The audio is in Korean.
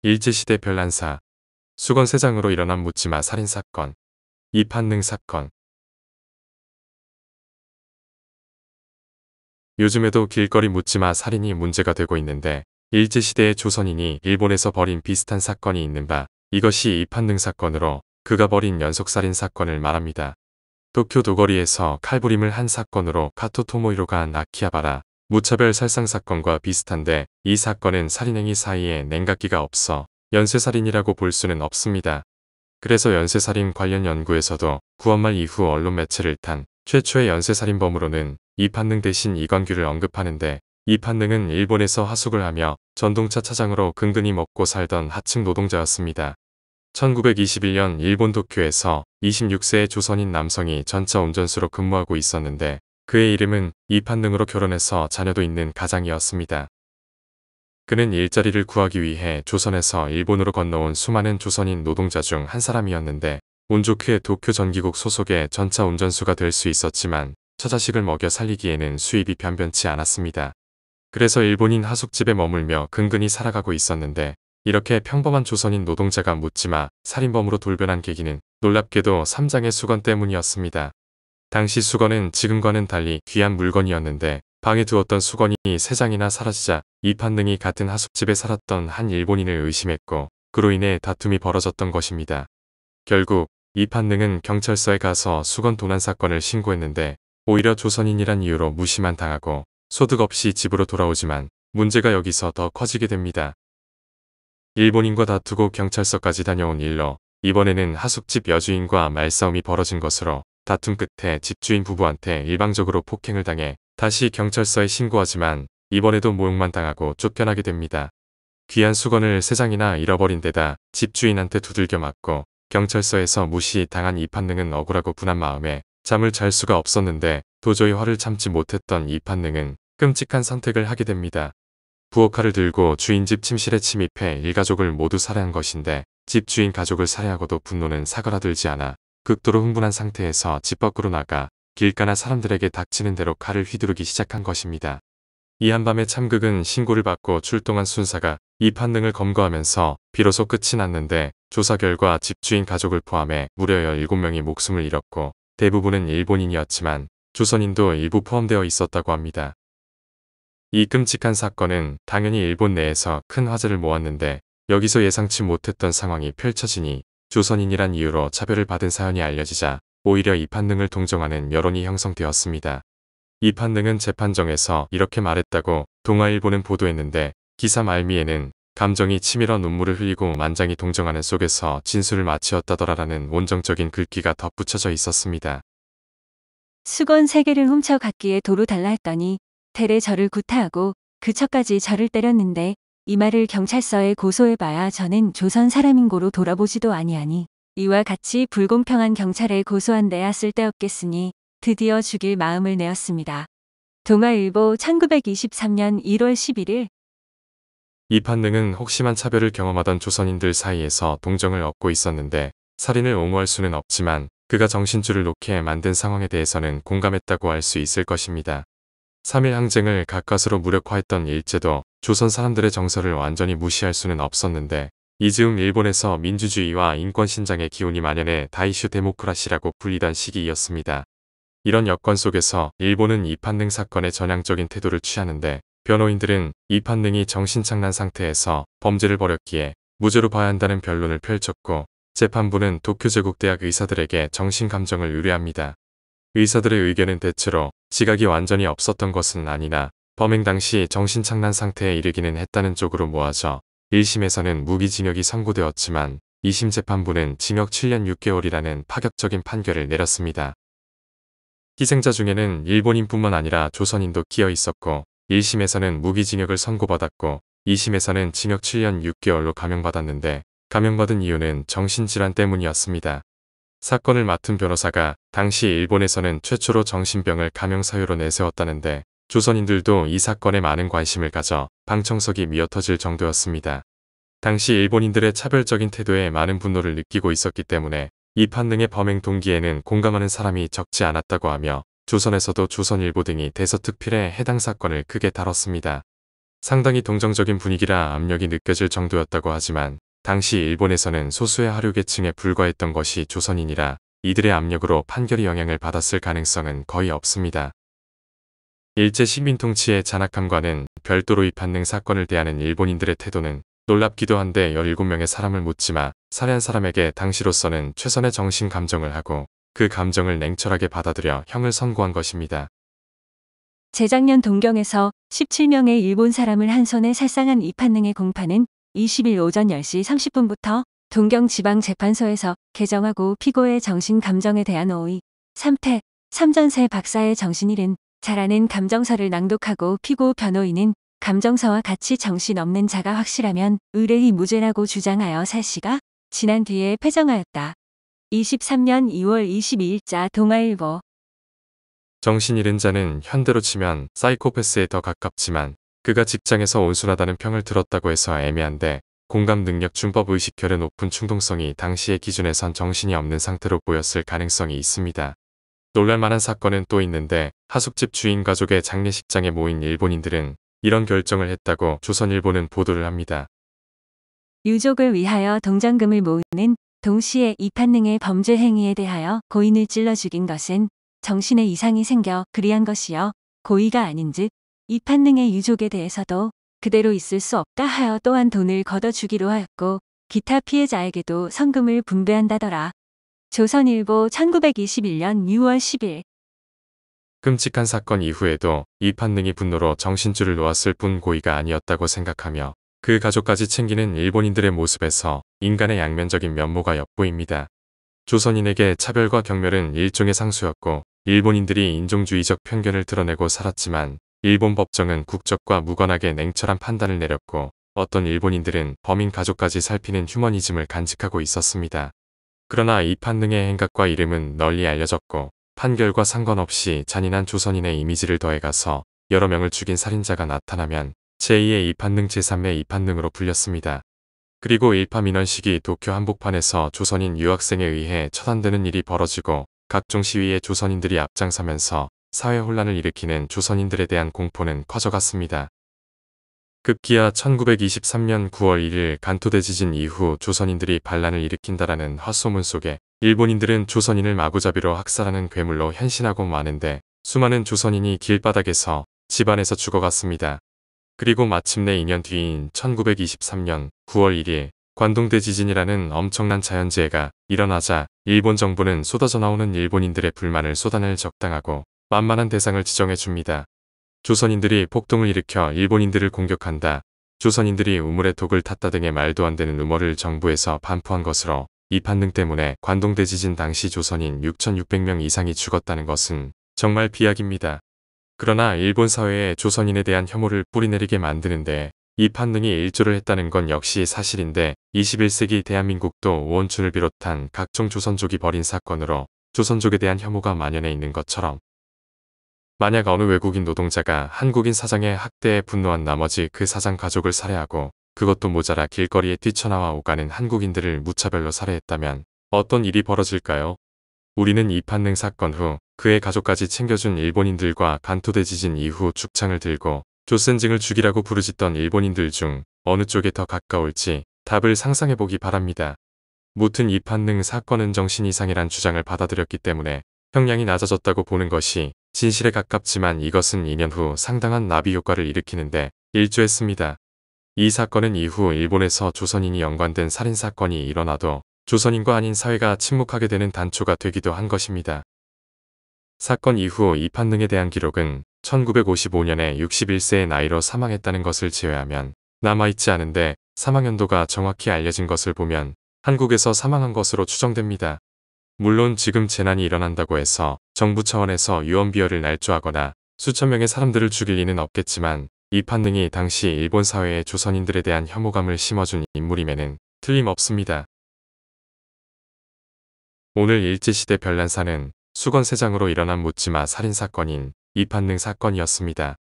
일제시대 별난사, 수건세장으로 일어난 묻지마 살인사건, 이판능 사건. 요즘에도 길거리 묻지마 살인이 문제가 되고 있는데 일제시대의 조선인이 일본에서 벌인 비슷한 사건이 있는 바 이것이 이판능 사건으로 그가 벌인 연속살인 사건을 말합니다. 도쿄 도거리에서 칼부림을 한 사건으로 카토 토모히로가 나키하바라 무차별 살상 사건과 비슷한데 이 사건은 살인행위 사이에 냉각기가 없어 연쇄살인이라고 볼 수는 없습니다. 그래서 연쇄살인 관련 연구에서도 9월 말 이후 언론 매체를 탄 최초의 연쇄살인범으로는 이판능 대신 이관규를 언급하는데 이판능은 일본에서 하숙을 하며 전동차 차장으로 근근히 먹고 살던 하층 노동자였습니다. 1921년 일본 도쿄에서 26세의 조선인 남성이 전차 운전수로 근무하고 있었는데 그의 이름은 이판능으로 결혼해서 자녀도 있는 가장이었습니다. 그는 일자리를 구하기 위해 조선에서 일본으로 건너온 수많은 조선인 노동자 중 한 사람이었는데 운 좋게 도쿄 전기국 소속의 전차 운전수가 될 수 있었지만 처자식을 먹여 살리기에는 수입이 변변치 않았습니다. 그래서 일본인 하숙집에 머물며 근근히 살아가고 있었는데 이렇게 평범한 조선인 노동자가 묻지마 살인범으로 돌변한 계기는 놀랍게도 삼장의 수건 때문이었습니다. 당시 수건은 지금과는 달리 귀한 물건이었는데 방에 두었던 수건이 3장이나 사라지자 이판능이 같은 하숙집에 살았던 한 일본인을 의심했고 그로 인해 다툼이 벌어졌던 것입니다. 결국 이판능은 경찰서에 가서 수건 도난 사건을 신고했는데 오히려 조선인이란 이유로 무시만 당하고 소득 없이 집으로 돌아오지만 문제가 여기서 더 커지게 됩니다. 일본인과 다투고 경찰서까지 다녀온 일로 이번에는 하숙집 여주인과 말싸움이 벌어진 것으로 다툼 끝에 집주인 부부한테 일방적으로 폭행을 당해 다시 경찰서에 신고하지만 이번에도 모욕만 당하고 쫓겨나게 됩니다. 귀한 수건을 3장이나 잃어버린 데다 집주인한테 두들겨 맞고 경찰서에서 무시당한 이판능은 억울하고 분한 마음에 잠을 잘 수가 없었는데 도저히 화를 참지 못했던 이판능은 끔찍한 선택을 하게 됩니다. 부엌칼을 들고 주인 집 침실에 침입해 일가족을 모두 살해한 것인데 집주인 가족을 살해하고도 분노는 사그라들지 않아 극도로 흥분한 상태에서 집 밖으로 나가 길가나 사람들에게 닥치는 대로 칼을 휘두르기 시작한 것입니다. 이 한밤의 참극은 신고를 받고 출동한 순사가 이판능을 검거하면서 비로소 끝이 났는데 조사 결과 집주인 가족을 포함해 무려 17명이 목숨을 잃었고 대부분은 일본인이었지만 조선인도 일부 포함되어 있었다고 합니다. 이 끔찍한 사건은 당연히 일본 내에서 큰 화제를 모았는데 여기서 예상치 못했던 상황이 펼쳐지니 조선인이란 이유로 차별을 받은 사연이 알려지자 오히려 이판능을 동정하는 여론이 형성되었습니다. 이판능은 재판정에서 이렇게 말했다고 동아일보는 보도했는데 기사 말미에는 감정이 치밀어 눈물을 흘리고 만장이 동정하는 속에서 진술을 마치었다더라라는 온정적인 글귀가 덧붙여져 있었습니다. 수건 3개를 훔쳐갔기에 도로 달라 했더니 대래 저를 구타하고 그처까지 저를 때렸는데 이 말을 경찰서에 고소해봐야 저는 조선 사람인고로 돌아보지도 아니하니 이와 같이 불공평한 경찰에 고소한 데야 쓸데없겠으니 드디어 죽일 마음을 내었습니다. 동아일보 1923년 1월 11일. 이판능은 혹심한 차별을 경험하던 조선인들 사이에서 동정을 얻고 있었는데 살인을 옹호할 수는 없지만 그가 정신줄을 놓게 만든 상황에 대해서는 공감했다고 할 수 있을 것입니다. 3.1 항쟁을 가까스로 무력화했던 일제도 조선 사람들의 정서를 완전히 무시할 수는 없었는데 이즈음 일본에서 민주주의와 인권신장의 기운이 만연해 다이슈 데모크라시라고 불리던 시기였습니다. 이런 여건 속에서 일본은 이판능 사건에 전향적인 태도를 취하는데 변호인들은 이판능이 정신착란 상태에서 범죄를 벌였기에 무죄로 봐야 한다는 변론을 펼쳤고 재판부는 도쿄제국대학 의사들에게 정신감정을 의뢰합니다. 의사들의 의견은 대체로 지각이 완전히 없었던 것은 아니나 범행 당시 정신착란 상태에 이르기는 했다는 쪽으로 모아져 1심에서는 무기징역이 선고되었지만 2심 재판부는 징역 7년 6개월이라는 파격적인 판결을 내렸습니다. 희생자 중에는 일본인뿐만 아니라 조선인도 끼어 있었고 1심에서는 무기징역을 선고받았고 2심에서는 징역 7년 6개월로 감형받았는데 감형받은 이유는 정신질환 때문이었습니다. 사건을 맡은 변호사가 당시 일본에서는 최초로 정신병을 감형 사유로 내세웠다는데 조선인들도 이 사건에 많은 관심을 가져 방청석이 미어터질 정도였습니다. 당시 일본인들의 차별적인 태도에 많은 분노를 느끼고 있었기 때문에 이판능의 범행 동기에는 공감하는 사람이 적지 않았다고 하며 조선에서도 조선일보 등이 대서특필에 해당 사건을 크게 다뤘습니다. 상당히 동정적인 분위기라 압력이 느껴질 정도였다고 하지만 당시 일본에서는 소수의 하류계층에 불과했던 것이 조선인이라 이들의 압력으로 판결이 영향을 받았을 가능성은 거의 없습니다. 일제 식민 통치의 잔악함과는 별도로 이 판능 사건을 대하는 일본인들의 태도는 놀랍기도 한데 17명의 사람을 묻지마 살해한 사람에게 당시로서는 최선의 정신 감정을 하고 그 감정을 냉철하게 받아들여 형을 선고한 것입니다. 재작년 동경에서 17명의 일본 사람을 한 손에 살상한 이 판능의 공판은 20일 오전 10시 30분부터 동경지방재판소에서 개정하고 피고의 정신 감정에 대한 오의, 3패, 3전세 박사의 정신일은 잘하는 감정서를 낭독하고 피고 변호인은 감정서와 같이 정신 없는 자가 확실하면 의뢰의 무죄라고 주장하여 살시가 지난 뒤에 패정하였다. 23년 2월 22일자 동아일보. 정신 잃은 자는 현대로 치면 사이코패스에 더 가깝지만 그가 직장에서 온순하다는 평을 들었다고 해서 애매한데 공감 능력 준법 의식 결의 높은 충동성이 당시의 기준에선 정신이 없는 상태로 보였을 가능성이 있습니다. 놀랄만한 사건은 또 있는데 하숙집 주인 가족의 장례식장에 모인 일본인들은 이런 결정을 했다고 조선일보는 보도를 합니다. 유족을 위하여 동정금을 모으는 동시에 이 판능의 범죄 행위에 대하여 고인을 찔러 죽인 것은 정신에 이상이 생겨 그리한 것이요 고의가 아닌즉 이 판능의 유족에 대해서도 그대로 있을 수 없다 하여 또한 돈을 걷어주기로 하였고 기타 피해자에게도 성금을 분배한다더라. 조선일보 1921년 6월 10일. 끔찍한 사건 이후에도 이 판능이 분노로 정신줄을 놓았을 뿐 고의가 아니었다고 생각하며 그 가족까지 챙기는 일본인들의 모습에서 인간의 양면적인 면모가 엿보입니다. 조선인에게 차별과 경멸은 일종의 상수였고 일본인들이 인종주의적 편견을 드러내고 살았지만 일본 법정은 국적과 무관하게 냉철한 판단을 내렸고 어떤 일본인들은 범인 가족까지 살피는 휴머니즘을 간직하고 있었습니다. 그러나 이 판능의 행각과 이름은 널리 알려졌고 판결과 상관없이 잔인한 조선인의 이미지를 더해가서 여러 명을 죽인 살인자가 나타나면 제2의 이판능 제3의 이판능으로 불렸습니다. 그리고 일파 민원식이 도쿄 한복판에서 조선인 유학생에 의해 처단되는 일이 벌어지고 각종 시위에 조선인들이 앞장서면서 사회 혼란을 일으키는 조선인들에 대한 공포는 커져갔습니다. 급기야 1923년 9월 1일 간토대 지진 이후 조선인들이 반란을 일으킨다라는 헛소문 속에 일본인들은 조선인을 마구잡이로 학살하는 괴물로 현신하고 마는데 수많은 조선인이 길바닥에서 집안에서 죽어갔습니다. 그리고 마침내 2년 뒤인 1923년 9월 1일 관동대 지진이라는 엄청난 자연재해가 일어나자 일본 정부는 쏟아져 나오는 일본인들의 불만을 쏟아낼 적당하고 만만한 대상을 지정해 줍니다. 조선인들이 폭동을 일으켜 일본인들을 공격한다. 조선인들이 우물에 독을 탔다 등의 말도 안 되는 루머를 정부에서 반포한 것으로 이 판능 때문에 관동대 지진 당시 조선인 6,600명 이상이 죽었다는 것은 정말 비약입니다. 그러나 일본 사회에 조선인에 대한 혐오를 뿌리내리게 만드는데 이 판능이 일조를 했다는 건 역시 사실인데 21세기 대한민국도 오원춘을 비롯한 각종 조선족이 벌인 사건으로 조선족에 대한 혐오가 만연해 있는 것처럼 만약 어느 외국인 노동자가 한국인 사장의 학대에 분노한 나머지 그 사장 가족을 살해하고 그것도 모자라 길거리에 뛰쳐나와 오가는 한국인들을 무차별로 살해했다면 어떤 일이 벌어질까요? 우리는 이 판능 사건 후 그의 가족까지 챙겨준 일본인들과 간토대 지진 이후 죽창을 들고 조센징을 죽이라고 부르짖던 일본인들 중 어느 쪽에 더 가까울지 답을 상상해보기 바랍니다. 무튼 이 판능 사건은 정신 이상이란 주장을 받아들였기 때문에 형량이 낮아졌다고 보는 것이 진실에 가깝지만 이것은 2년 후 상당한 나비 효과를 일으키는데 일조했습니다. 이 사건은 이후 일본에서 조선인이 연관된 살인사건이 일어나도 조선인과 아닌 사회가 침묵하게 되는 단초가 되기도 한 것입니다. 사건 이후 이 판능에 대한 기록은 1955년에 61세의 나이로 사망했다는 것을 제외하면 남아있지 않은데 사망연도가 정확히 알려진 것을 보면 한국에서 사망한 것으로 추정됩니다. 물론 지금 재난이 일어난다고 해서 정부 차원에서 유언비어를 날조하거나 수천 명의 사람들을 죽일 리는 없겠지만 이 판능이 당시 일본 사회에 조선인들에 대한 혐오감을 심어준 인물임에는 틀림없습니다. 오늘 일제시대 별난사는 수건세장으로 일어난 묻지마 살인사건인 이 판능 사건이었습니다.